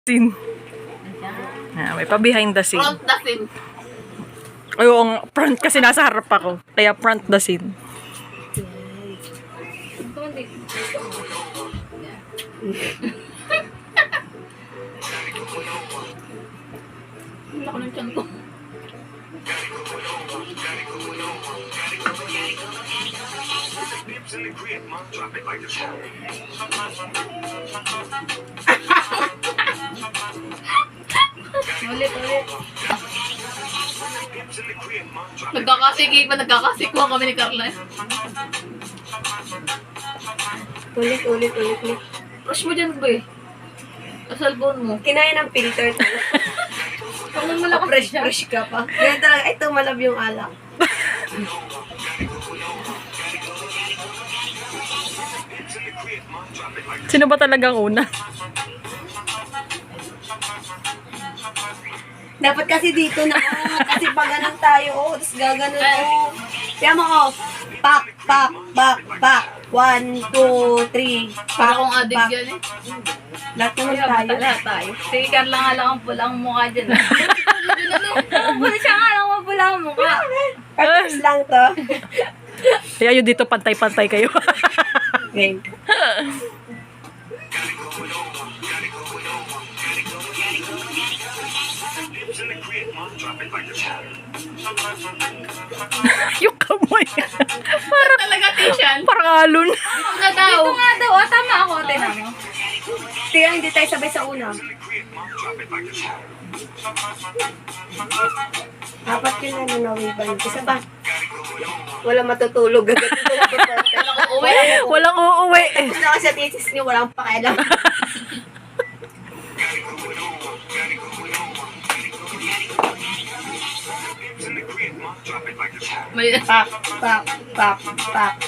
Scene. May pa behind the scene. Front the scene. Ay, yung front kasi nasa harap ako. Kaya front the scene. Wala ko ng tiyan ko. Ulit. Nagkakasikwa kami ni Carla. Ulit. Rush mo dyan, boy. Sa cellphone mo. Kinaya ng filter. Kung malakas siya. Fresh ka pa. Ganyan talaga. Ito, malab yung alak. Sino ba talagang una? Dapat kasi dito na, kasi pag ganun tayo, tapos gaganon, Kaya mo, pak. 1, 2, 3, Para kong addict yan eh. Lahat naman tayo. Lahat tayo. Si Carla nga lang ang pulang mukha dyan. Pula siya nga lang ang pulang mukha. Practice lang to. Kaya yun dito pantay-pantay kayo. Okay. Yung kamay. Para talaga, Tishan. Parang alon. Ito nga daw. Ito nga daw. Tama ako. Tinan mo. Kaya hindi tayo sabay sa una. Dapat yun na nanawiban. Isa ba? Wala matutulog. Wala ko uwi. Walang uuwi. Gusto kasi sa thesis niyo, walang pakialam. May Pak.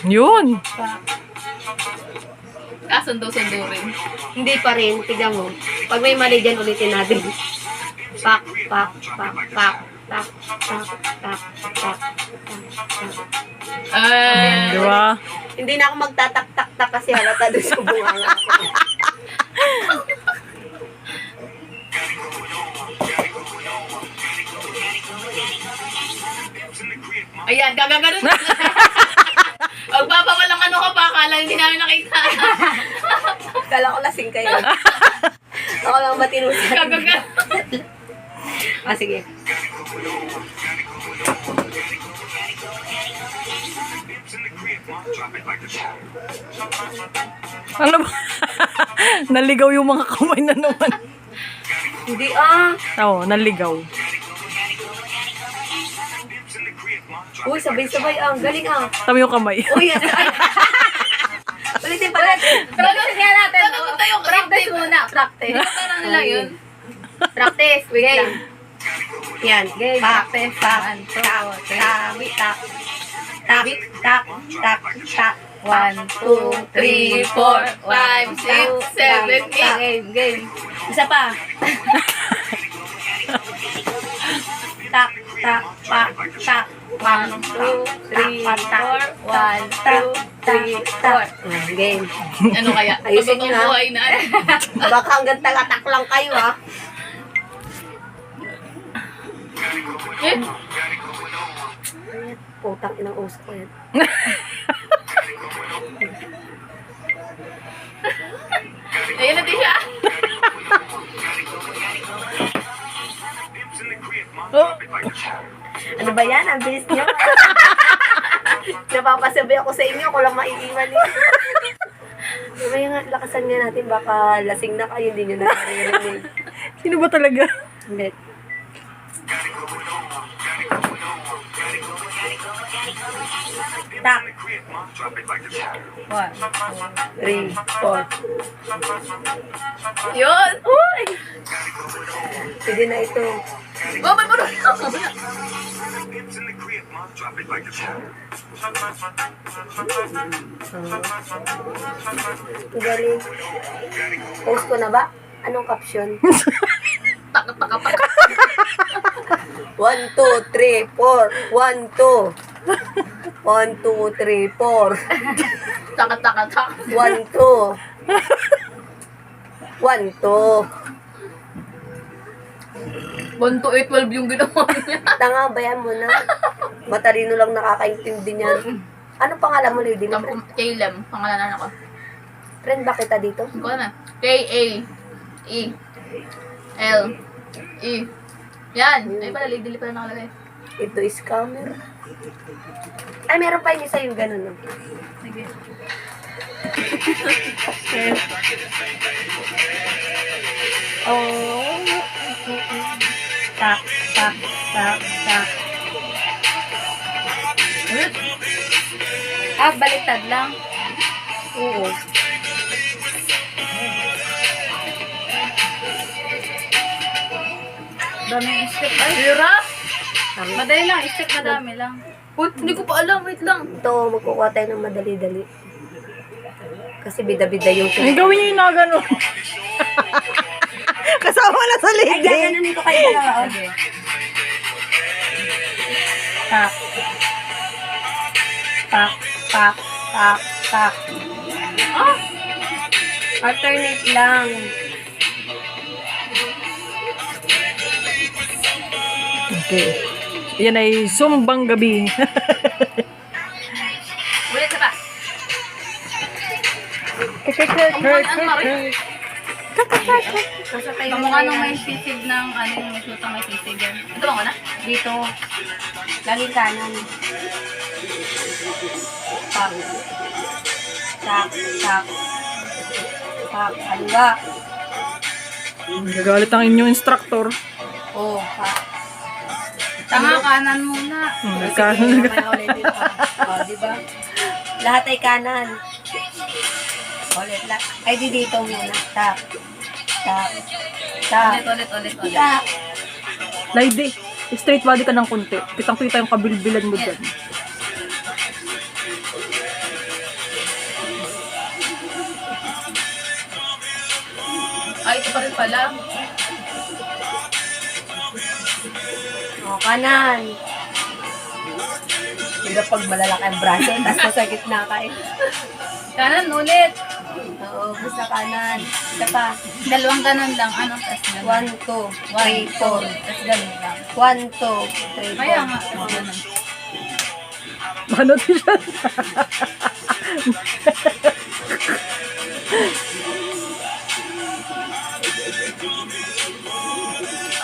Yun. kasundo-sundo rin. Hindi pa rin, tignan mo. Pag may mali dyan, ulitin natin. Pak. Di ba? Hindi na ako magtatak-tak kasi halata doon sa bunganga ko. Ayan, gagaganon. Magpapawalang ano ka pa, akala hindi namin nakita. Kala ko lasing kayo. Ako lang matinusan. Gagaganon. Sige. Ano ba? Naligaw yung mga kamay na naman. Hindi Oo, naligaw. Uy, sabay-sabay galing Tama yung kamay. Uy, yan. Ulitin pa natin. Practice nga natin. Practice muna. Practice. Parang nila yun. Practice. Game. Yan. Game. Pak. Practice. Tak. 1, 2, 3, 4, 5, 6, 7, 8. Game. Isa pa. Tak. 1, 2, 3, 4. 1, 2, 3, 4. Game. Ano kaya? Ayusin niyo na. Buhay na. Baka hanggang tagatak lang kayo Eh? Putang inang uso ko yan. Ayun natin siya. Ano ba yan? Ang bilis niyo. Napapasabi ako sa inyo. Ako lang maiiwan eh. Kaya nga, lakasan nga natin. Baka lasing na kayo. Hindi nyo naririnig. Sino ba talaga? Hindi. Tak. 3, 4. Yun. Uy! Sige na ito. Oh, may marunong. Galing. Post ko na ba? Anong caption? Taka. 1, 2, 3, 4. 1, 2. 1, 2, 3, 4. Taka. 1, 2. 1, 2. 1 to 8, 12 yung ginawa niya. Tanga, bayan mo na. Matalino lang nakakaintindi niyan. Ano pangalan mo, Lady? Caleb, pangalanan ako. Friend ba kita dito? Ko na. K-A-E-L-E. Yan. Ay pala, Lady pala nakalagay. Ito is camera. Ay, meron pa yung isa yung ganun. No? Sige. Oh. Tak, tak, tak, tak. Ah, baliktad lang. Oo. Daming step. Ay, hirap! Madali lang, step madami lang. Uy, hindi ko pa alam, wait lang. Ito, magkukuha tayo ng madali-dali. Kasi bida-bida yung Ay, gawin niyo yung na gano'n. Kasama na sa Ay, lady. gaganon nito kayo dalawa. Okay. Tak. Tak, tak, tak, tak. Ah! Alternate lang. Okay. Yan ay sumbang gabi. Ulit ka pa. Nasa tayo Kamukha nung may sisig ng ano yung lutong may sisig yan. Ito bang na? dito. Laging kanan. Tak. Tak, tak. Tak, kaliwa. Gagalit ang inyong instructor. Oh, tak. Tanga kanan muna. Kanan. Oh, di ba? Lahat ay kanan. Ulit lang. Ay, di dito muna. Tak. Tak. Tak. Ulit. Tak. Lady, straight body ka ng konti. Kitang-kita yung kabilbilan mo dyan. Ay, ito pa rin pala. Oh, kanan. Hindi pag malalaki ang braso, tapos nasa gitna ka eh. Kanan ulit. Oo, basta kanan. Isa pa. Dalawang ganun lang. Anong test na? 1, 2, 3, 4. Tapos ganun lang. 1, 2, 3, 4. Kaya nga. Ganun. Ano din siya?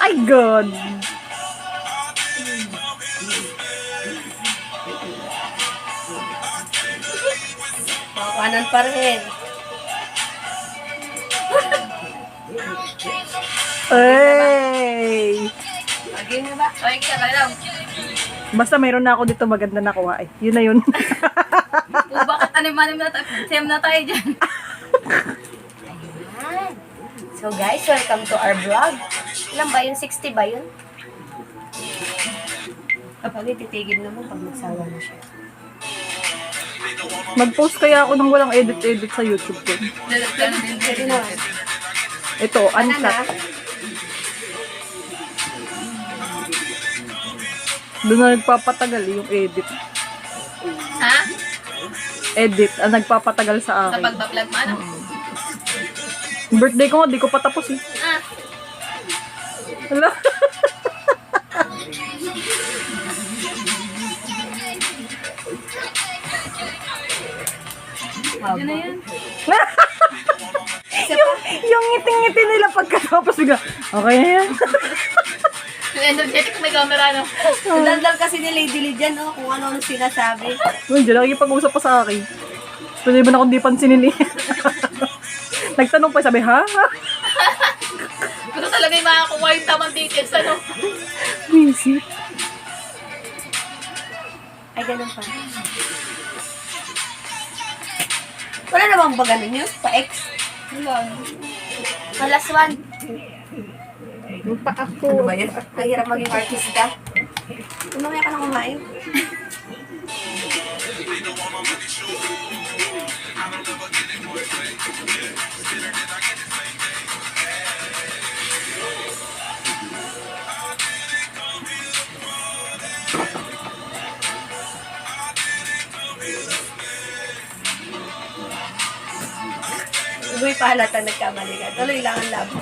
Ay, God. Oh, kanan pa rin. Ay! Lagi na ba? Okay, ka lang. Basta mayroon na ako dito maganda na kuha. Yun na yun. O bakit anim-anim na tayo? Same na tayo dyan. Ayan. So guys, welcome to our vlog. Ilan ba yun? 60 ba yun? Kapag titigil naman pag nagsawa na siya. Mag-post kaya ako ng walang edit-edit sa YouTube ko. Pwede naman. Ito, Ano na? uncut. Doon na nagpapatagal yung edit. Ha? Edit, ang nagpapatagal sa Sa akin. pagbablog mo, ano? Birthday ko nga, di ko pa tapos eh. Ah, Wala. yun na yan. yung ngiting-ngiti nila pagkatapos bigla, okay na yan. Yung energetic may camera, no? Daldal kasi ni Lady Lydian, no? Kung ano sinasabi. Nandiyan, nakikipag-usap pa sa akin. Pwede ba na akong di pansinin eh. Nagtanong pa, sabi, ha? Gusto talaga yung makakuha yung tamang details, ano? Busy. Ay, ganun pa. Wala namang ba ganun yun? Pa-X? Wala. Plus 1. Pa ako. Ano ba yan? Ang hirap maging artista. Umamaya ka na kumain. Uy, pahalata nagkamali ka. Tuloy lang ang labo.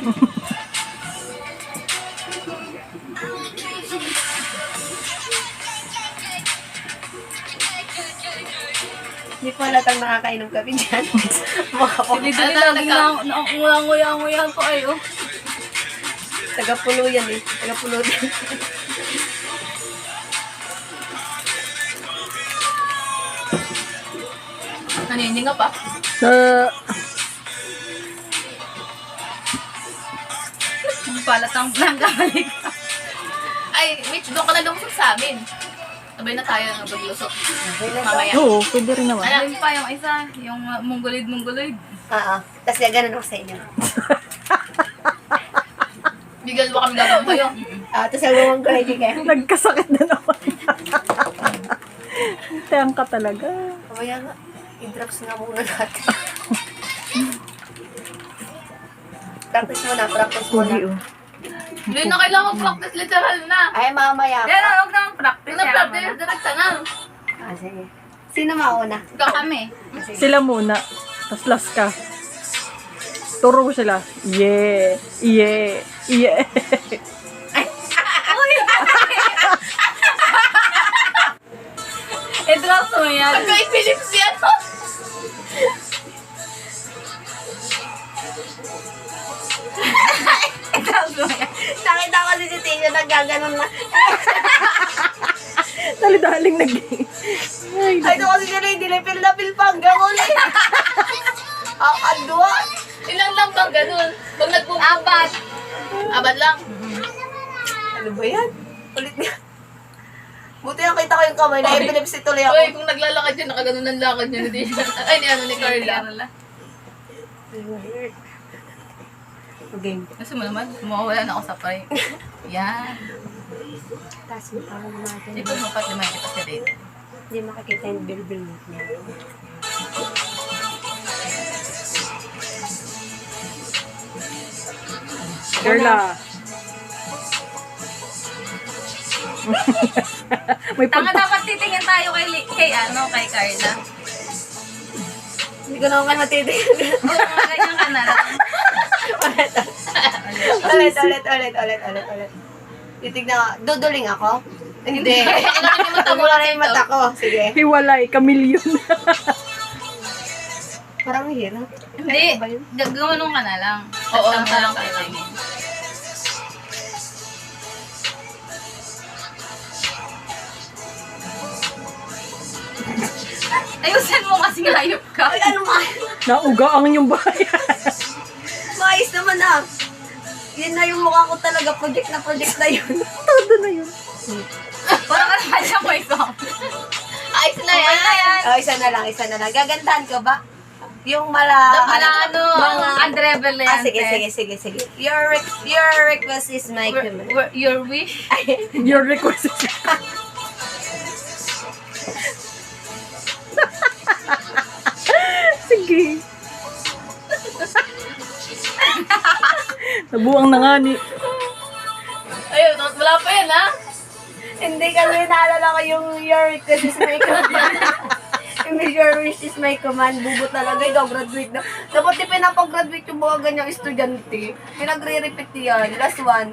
Hindi po halatang nakakainom kami dyan. Mukha po. Dili lagi na nguya-nguya ko ay oh. Taga-pulo yan eh. Taga-pulo yan. Nanininga pa. Palatang nanggaling. Ay, Mitch, doon ka na lumusok sa amin. Sabay na tayo ng paglusok. Mamaya. Oo, pwede rin naman. Alam pa yung isa, yung mungguloid. Oo. Tapos gano'n ako sa inyo. Bigal mo kami gagawin kayo. Tapos ang ko hindi kayo. Nagkasakit na naman. Tiyang ka talaga. Kamaya nga. I-drops nga muna natin. Practice muna. Pogi, oh. Hindi na kailangan practice, literal na. Ay, mamaya Yan, pa. huwag naman practice. Huwag na practice, direct na. Sige. Sino mauna? Ikaw kami. Sila muna. Tapos last ka. Turo mo sila. Yeah. Yeah. Yeah. I-drops mo yan. Pagka-Philips yan. I-drops mo yan. Nakita ko si Tino naggaganon na. Dali-daling nag Ay, ito kasi sila hindi na feel na feel pa hanggang ulit. Ang adwa. Ilang lang bang ganun? Pag nagpupunta. Apat lang. Ano ba yan? Ulit nga. Buti nakita ko yung kamay na epilepsy tuloy ako. Uy, kung naglalakad yan, nakaganon ang lakad niya. Hindi siya. Ay, ni Carla. Okay. Kasi mo naman, mawawala na ako sa pay. Yan. Tapos mo parang natin. Ito mo pat naman kita sa date. Hindi makakita yung bilbil mo. Carla. May Tanga pag... dapat titingin tayo kay Carla. Hindi ko naman matitigil. Oo, ganyan ka na lang. Ulit. Titignan ko. Duduling ako? Hindi. Ano yung mata mo? Tumula na yung mata ko. Sige. Hiwalay, kamilyon. Parang hirap. Hindi, gawin ka na lang. Oo, na lang titingin. Ayusin mo kasi hayop ka. Ay, ano nga? Nauga ang inyong bayan. Maayos naman ah. Yun na yung mukha ko talaga. Project na yun. Todo na yun. Parang ka naman siya may song. Ayos na yan. Oh, isa na lang. Gagandahan ka ba? Yung mga Andre Beliante. Sige. Your request is my command. Your wish? Your request is... Sige. Nabuang na nga ni... Ayun, wala pa yan ha? Hindi kasi naalala ko yung your request is my command. Yung your wish is my command. Bubo talaga. Ikaw graduate na. Dapat di pinapag-graduate yung mga ganyang estudyante. Pinagre-repeat yan. Last one.